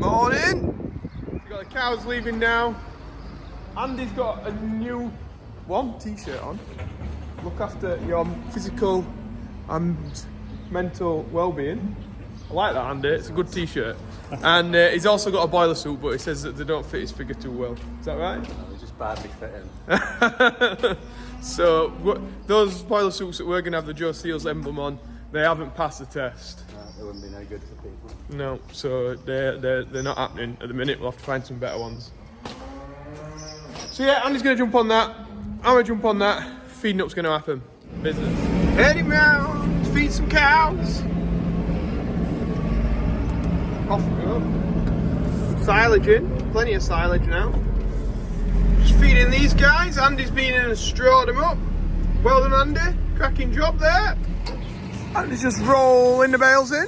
Morning. We've got the cows leaving now. Andy's got a new t-shirt on. Look after your physical and mental well-being. I like that, Andy. It's a good t-shirt. And he's also got a boiler suit, but he says that they don't fit his figure too well. Is that right? No, they just badly fit in. So those boiler suits that we're going to have the Joe Seals emblem on, they haven't passed the test. No, they wouldn't be no good for people. No, so they're not happening at the minute. We'll have to find some better ones. So yeah, Andy's going to jump on that. I'm going to jump on that. Feeding up's going to happen. Business. Heading round to feed some cows. Off we go. Silage in. Plenty of silage now. Just feeding these guys. Andy's been in and strawed them up. Well done, Andy. Cracking job there. Andy's just rolling the bales in.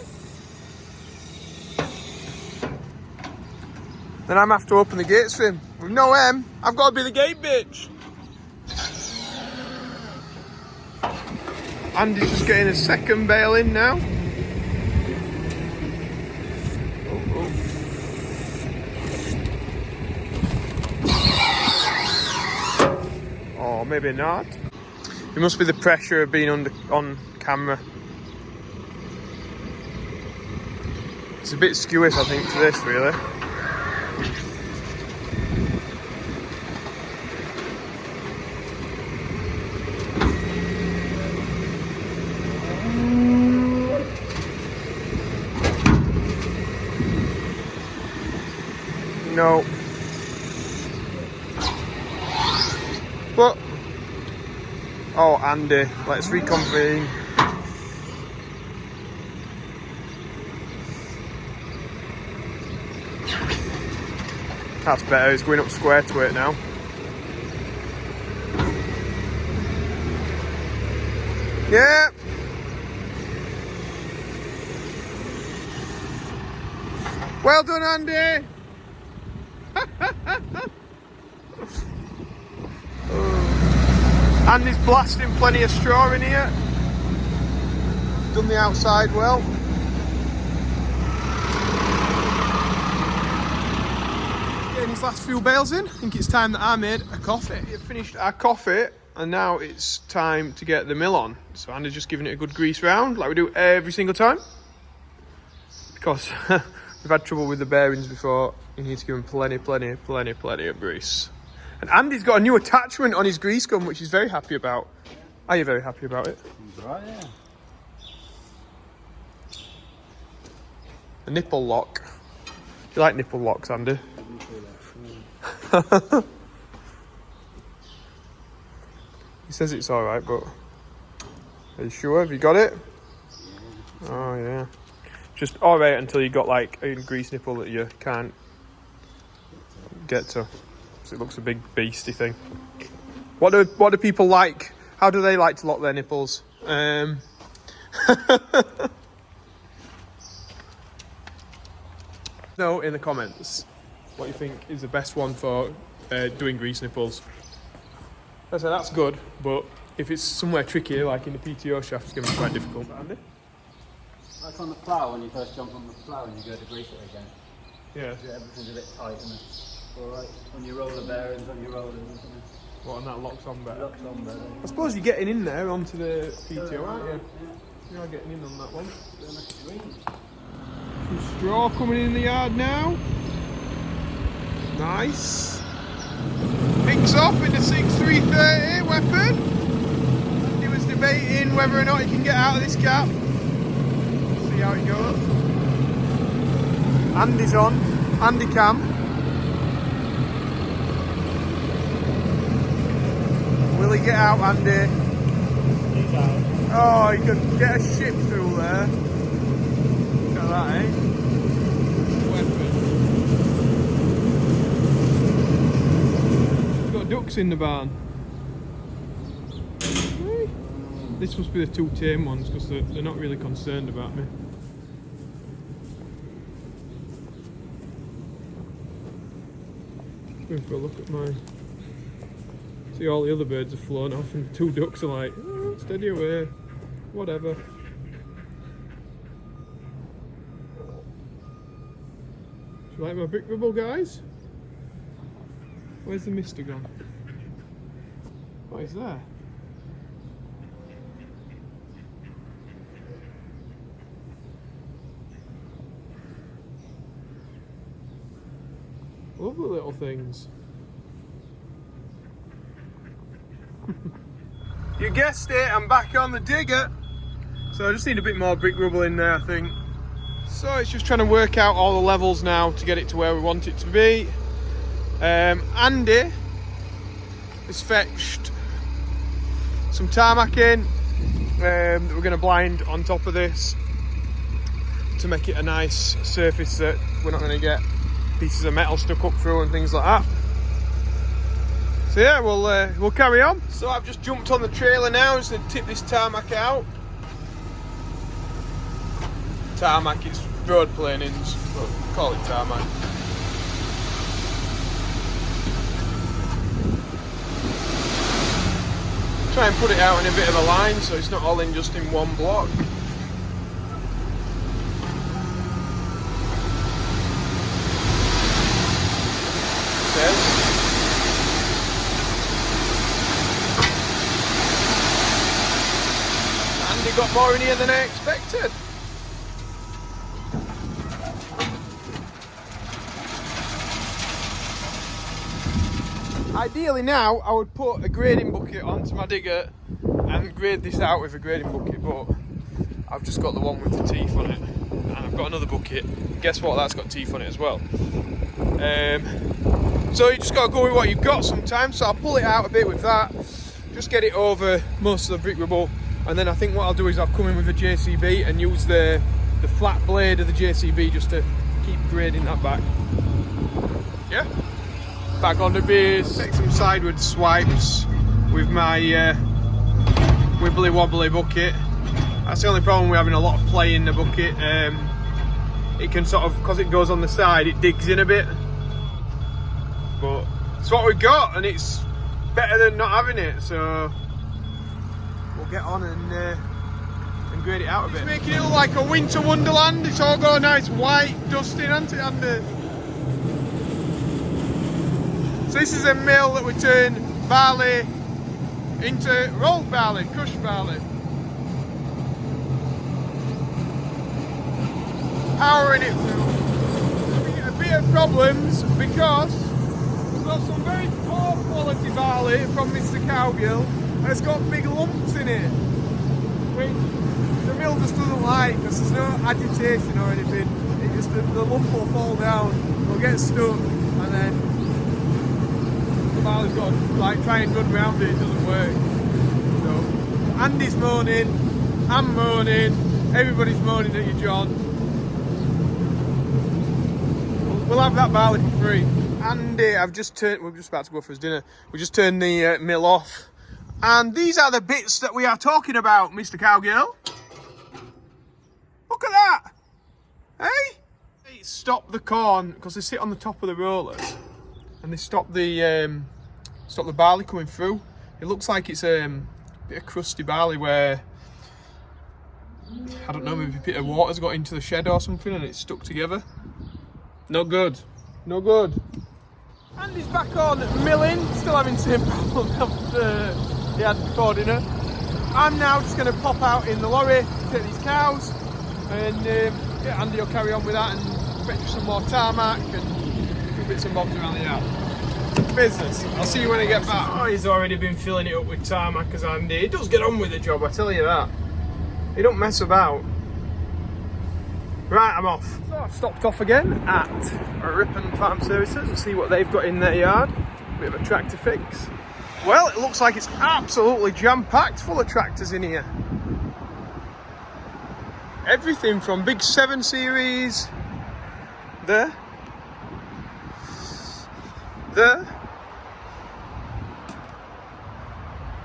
Then I'm have to open the gates for him. With no M, I've got to be the gate bitch. Andy's just getting a second bale in now. Oh, maybe not. It must be the pressure of being on camera. It's a bit skewish, I think, to this, really. No. But oh, Andy, let's reconvene. That's better, he's going up square to it now. Yeah. Well done, Andy. Andy's blasting plenty of straw in here. Done the outside well. Getting his last few bales in. I think it's time that I made a coffee. We've finished our coffee and now it's time to get the mill on. So Andy's just giving it a good grease round like we do every single time. Because we've had trouble with the bearings before. You need to give them plenty of grease. And Andy's got a new attachment on his grease gun, which he's very happy about. Are you very happy about it? Right, yeah. A nipple lock. Do you like nipple locks, Andy? He says it's alright, but are you sure? Have you got it? Yeah. Oh, yeah. Just alright until you got like a grease nipple that you can't get to. So it looks a big beastie thing. What do people like? How do they like to lock their nipples? Know in the comments what you think is the best one for doing grease nipples. I say that's good, but if it's somewhere tricky, like in the PTO shaft, it's going to be quite difficult. Andy? Like on the plough, when you first jump on the plough and you go to grease it again. Yeah. Everything's a bit tight, isn't it? Alright, when you roll the bearings on your rollers or something. What, and that locks on better? Locks on better. I suppose you're getting in there onto the PTO, aren't you? Yeah. You are getting in on that one. Some straw coming in the yard now. Nice. Picks off in the 6.330 weapon. He was debating whether or not he can get out of this gap. See how it goes. Andy's on. Andy cam. Will he get out, Andy? He's out. Oh, he could get a ship through there. Look at that, eh? Weapon. We've got ducks in the barn. This must be the two tame ones because they're not really concerned about me. Going for a look at mine. See, all the other birds have flown off and two ducks are like, oh, steady away, whatever. Do you like my brick rubble, guys? Where's the mister gone? What is there? Lovely little things. You guessed it, I'm back on the digger. So I just need a bit more brick rubble in there, I think. So it's just trying to work out all the levels now to get it to where we want it to be. Andy has fetched some tarmac in that we're going to blind on top of this to make it a nice surface that we're not going to get pieces of metal stuck up through and things like that. So yeah, we'll carry on. So I've just jumped on the trailer now, just to tip this tarmac out. Tarmac, it's road planings, but call it tarmac. Try and put it out in a bit of a line so it's not all in just in one block. And it got more in here than I expected. Ideally now I would put a grading bucket onto my digger and grade this out with a grading bucket, but I've just got the one with the teeth on it, and I've got another bucket. Guess what? That's got teeth on it as well. So you just got to go with what you've got sometimes. So I'll pull it out a bit with that, just get it over most of the brick rubble, and then I think what I'll do is I'll come in with a JCB and use the flat blade of the JCB just to keep grading that back. Yeah. Back on the base. Take some sideward swipes with my wibbly wobbly bucket. That's the only problem with having a lot of play in the bucket. It can sort of, because it goes on the side, it digs in a bit. But it's what we've got, and it's better than not having it. So we'll get on and grade it out a bit. It's making it look like a winter wonderland. It's all got a nice white dusting, hasn't it, Andy? So this is a mill that we turn barley into rolled barley, crushed barley. Powering it through. A bit of problems because we've got some very poor quality barley from Mr. Cowgill, and it's got big lumps in it, which the mill just doesn't like because there's no agitation or anything. It just, the lump will fall down, will get stuck, and then barley's got to like try and run around it, it doesn't work. So Andy's moaning, I'm moaning, everybody's moaning at you, John. We'll have that barley for free. Andy, we're just about to go for his dinner. We just turned the mill off. And these are the bits that we are talking about, Mr. Cowgill. Look at that. Hey? They stop the corn because they sit on the top of the rollers. And they stop the barley coming through. It looks like it's a bit of crusty barley where, I don't know, maybe a bit of water's got into the shed or something and it's stuck together. No good. No good. Andy's back on milling, still having the same problem he had before dinner. I'm now just going to pop out in the lorry, take these cows, and yeah, Andy will carry on with that and fetch some more tarmac and a few bits and bobs around the yard. Business. I'll see you when I get back. Oh, he's already been filling it up with tarmac as Andy. He does get on with the job, I tell you that. He don't mess about. Right, I'm off. So I've stopped off again at Ripon Farm Services to see what they've got in their yard. Bit of a tractor fix. Well, it looks like it's absolutely jam-packed full of tractors in here. Everything from big 7 Series, there,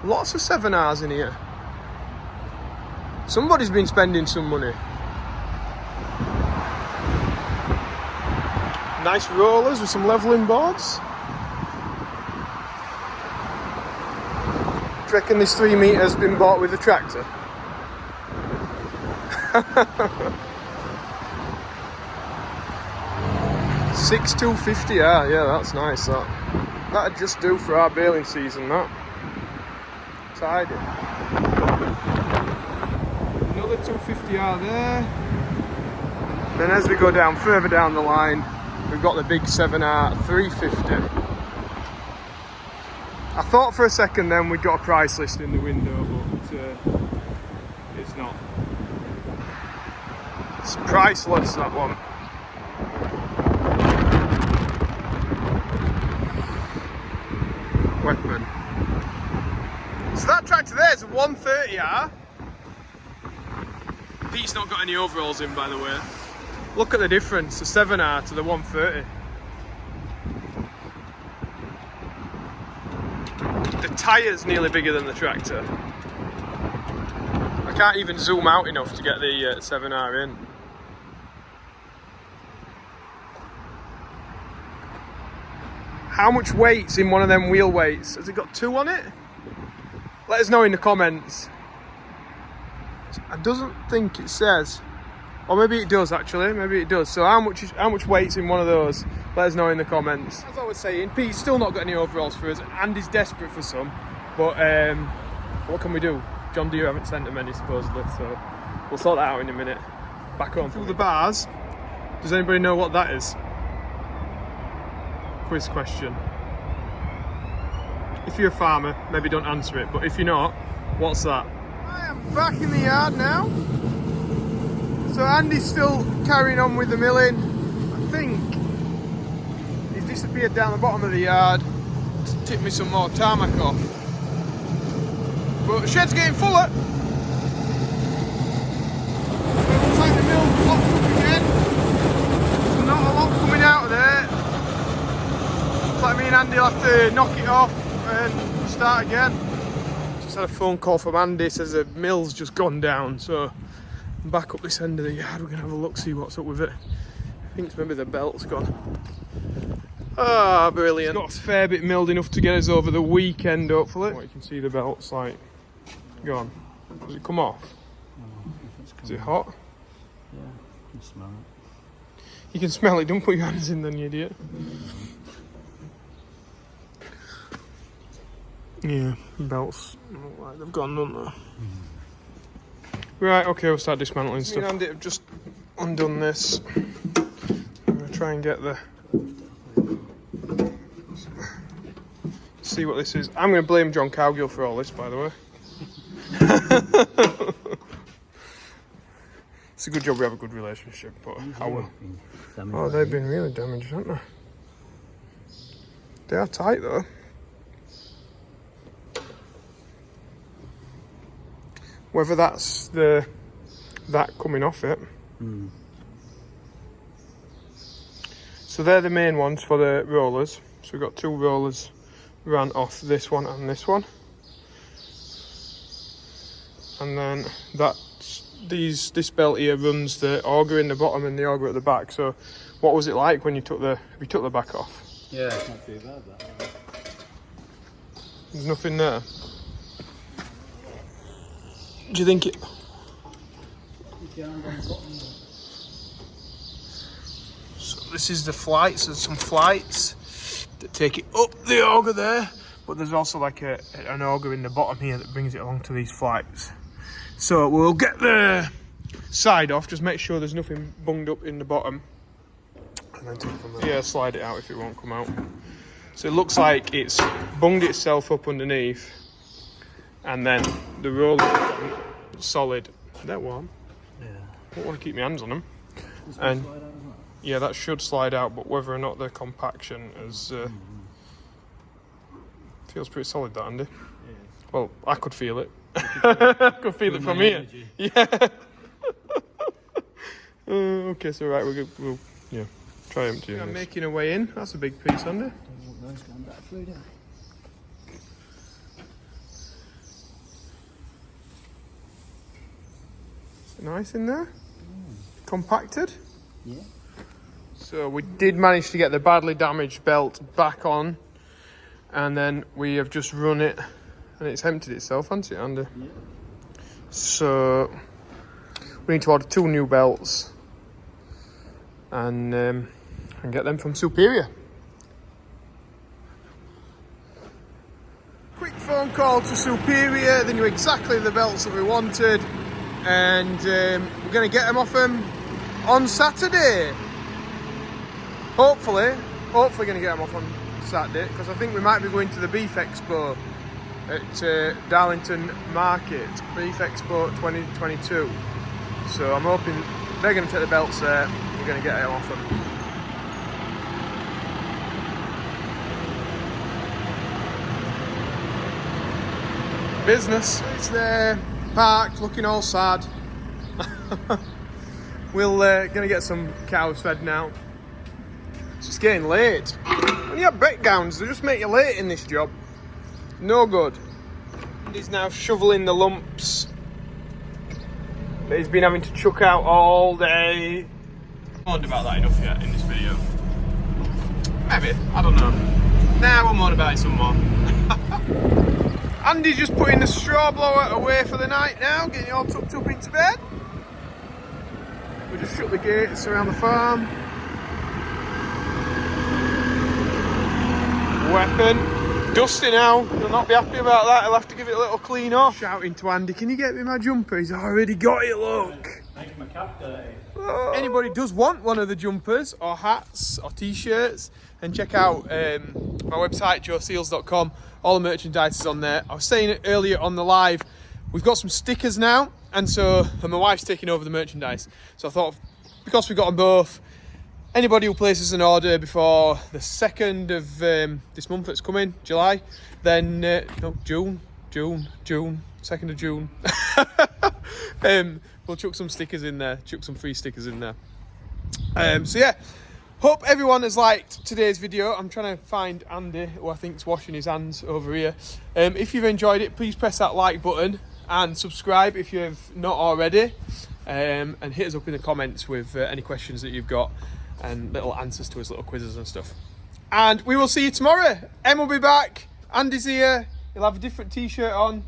lots of 7Rs in here. Somebody's been spending some money. Nice rollers with some levelling boards. Do you reckon this 3 metres has been bought with the tractor? 6,250, yeah, that's nice. That'd just do for our baling season, that. Tidy. Another 250R there. Then as we go down, further down the line, we've got the big 7R 350. I thought for a second then we'd got a price list in the window, but it's not. It's priceless, that one. Weapon. So that tractor there is a 130R. Pete's not got any overalls in, by the way. Look at the difference, the 7R to the 130. The tyre's nearly bigger than the tractor. I can't even zoom out enough to get the 7R in. How much weight's in one of them wheel weights? Has it got 2 on it? Let us know in the comments. I don't think it says. Or maybe it does actually, maybe it does. So how much weight's in one of those? Let us know in the comments. As I was saying, Pete's still not got any overalls for us, and he's desperate for some. But what can we do? John Deere haven't sent him any supposedly, so we'll sort that out in a minute. Back on. Through the bars. Does anybody know what that is? Quiz question. If you're a farmer, maybe don't answer it, but if you're not, what's that? I am back in the yard now. So Andy's still carrying on with the milling. I think he's disappeared down the bottom of the yard to tip me some more tarmac off. But the shed's getting fuller. So it looks like the mill's blocked up again. There's not a lot coming out of there. Looks like me and Andy will have to knock it off and start again. Just had a phone call from Andy, says the mill's just gone down, so I'm back up this end of the yard. We're gonna have a look, see what's up with it. I think maybe the belt's gone. Ah, brilliant. Got a fair bit milled enough to get us over the weekend, hopefully. You can see the belt's like gone. Does it come off? Is it hot? Yeah, you can smell it. You can smell it, don't put your hands in then, you idiot. Yeah, belts look like they've gone, don't they? Right, okay, we'll start dismantling stuff. Me and Andy have just undone this. I'm going to try and get the... See what this is. I'm going to blame John Cowgill for all this, by the way. It's a good job we have a good relationship, but I will. Oh, they've been really damaged, haven't they? They are tight, though. Whether that's that coming off it. So they're the main ones for the rollers. So we've got 2 rollers ran off, this one and this one. And then this belt here runs the auger in the bottom and the auger at the back. So what was it like when you took the back off? Yeah, it's not too bad that. There's nothing there. Do you think it? So this is the flights. There's some flights that take it up the auger there, but there's also like an auger in the bottom here that brings it along to these flights. So we'll get the side off, just make sure there's nothing bunged up in the bottom, and then take it from there. Yeah, slide it out if it won't come out. So it looks like it's bunged itself up underneath, and then the roller is solid. They're warm. Yeah. I don't want to keep my hands on them. And yeah, that should slide out, but whether or not the compaction is feels pretty solid, that, Andy. Yeah. Well, I could feel it. I could feel it from here. Energy. Yeah. Okay, so right, we'll try emptying this. I'm making a way in. That's a big piece, Andy. Nice in there. Compacted. Yeah. So we did manage to get the badly damaged belt back on, and then we have just run it, and it's emptied itself, hasn't it, Andy? Yeah. So we need to order 2 new belts, and and get them from Superior. Quick phone call to Superior. They knew exactly the belts that we wanted, and we're going to get them off them on Saturday. Hopefully going to get them off on Saturday, because I think we might be going to the Beef Expo at Darlington Market, Beef Expo 2022. So I'm hoping they're going to take the belts there. We're going to get them off them. Business. It's there, parked, looking all sad. We're going to get some cows fed now. It's just getting late. When you have breakdowns, they just make you late in this job. No good. He's now shoveling the lumps that he's been having to chuck out all day. I moaned about that enough yet in this video. Maybe, I don't know. Nah, we'll moan about it some more. Andy's just putting the straw blower away for the night now, getting it all tucked up into bed. We just shut the gates around the farm. Weapon. Dusty now. He'll not be happy about that. He'll have to give it a little clean off. Shouting to Andy, can you get me my jumper? He's already got it, look. Make my cap dirty. Oh. Anybody does want one of the jumpers or hats or t-shirts, and check out my website, joeseals.com. All the merchandise is on there. I was saying it earlier on the live, we've got some stickers now, and my wife's taking over the merchandise. So I thought, because we got them both, anybody who places an order before the 2nd of this month that's coming, July, then, no, June, 2nd of June. We'll chuck some stickers in there, chuck some free stickers in there. So yeah, hope everyone has liked today's video. I'm trying to find Andy, who I think is washing his hands over here. If you've enjoyed it, please press that like button and subscribe if you have not already. And hit us up in the comments with any questions that you've got, and little answers to his little quizzes and stuff. And we will see you tomorrow. Em will be back. Andy's here. He'll have a different t-shirt on.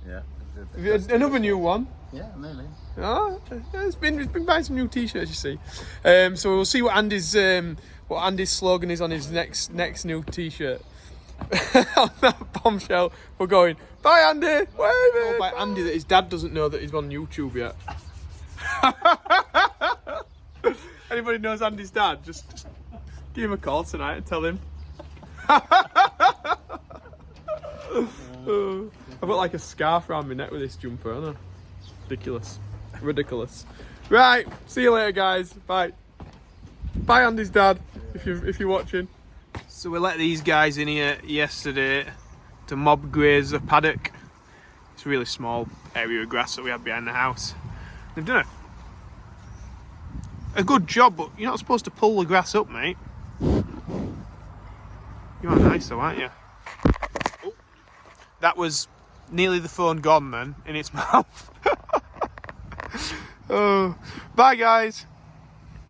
Yeah. Another new one. Yeah, maybe. Oh, it's been buying some new t-shirts, you see. So we'll see what Andy's slogan is on his next new t-shirt. On that bombshell, we're going, bye Andy. Wave it. By Andy that his dad doesn't know that he's on YouTube yet. Anybody knows Andy's dad, just give him a call tonight and tell him. I've got like a scarf around my neck with this jumper, haven't I? Ridiculous. Right, see you later guys. Bye. Bye Andy's dad, if you're watching. So we let these guys in here yesterday to mob graze the paddock. It's a really small area of grass that we had behind the house. They've done a good job, but you're not supposed to pull the grass up, mate. You are nice though, aren't you? Oh, that was nearly the phone gone then, in its mouth. Oh, bye guys.